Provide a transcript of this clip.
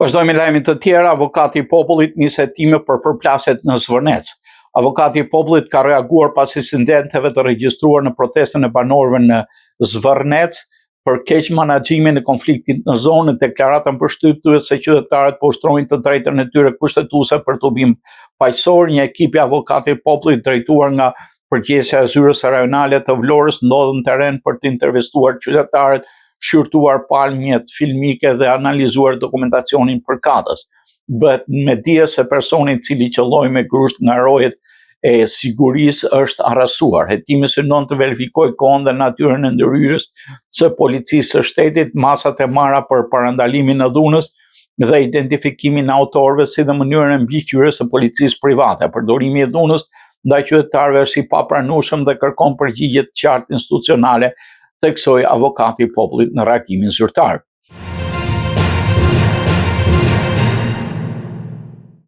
Vazhdojmë me lajme të tjera. Avokati i popullit nis hetime për përplasjet në Zvërnec. Avokati i popullit ka reaguar pas incidenteve të regjistruar në protestën e banorëve në Zvërnec për keq menaxhimin e konfliktit në zonë. Deklaratën përshtypur se qytetarët po ushtrojnë të drejtën e tyre kushtetuese për tubim paqësor. Një ekip i avokatit të popullit drejtuar nga përgjithësia e zyrës rajonale të Vlorës ndodhen në terren për të intervistuar qytetarët, shqyrtuar palmjet filmike dhe analizuar dokumentacionin përkatës. Bëhet me dije se personi i cili qelloi me grusht nga rojet e sigurisë është arrestuar. Hetimi synon të verifikojë kohën dhe natyrën e ndërhyrjes së policisë së shtetit, masat e marra për parandalimin e dhunës dhe identifikimin e autorëve, si dhe mënyrën e mbikëqyrjes së policisë private. Përdorimi i dhunës ndaj qytetarëve është i papranueshëm dhe kërkon përgjigje të qartë institucionale, theksoi avokati i popullit në reagimin zyrtar.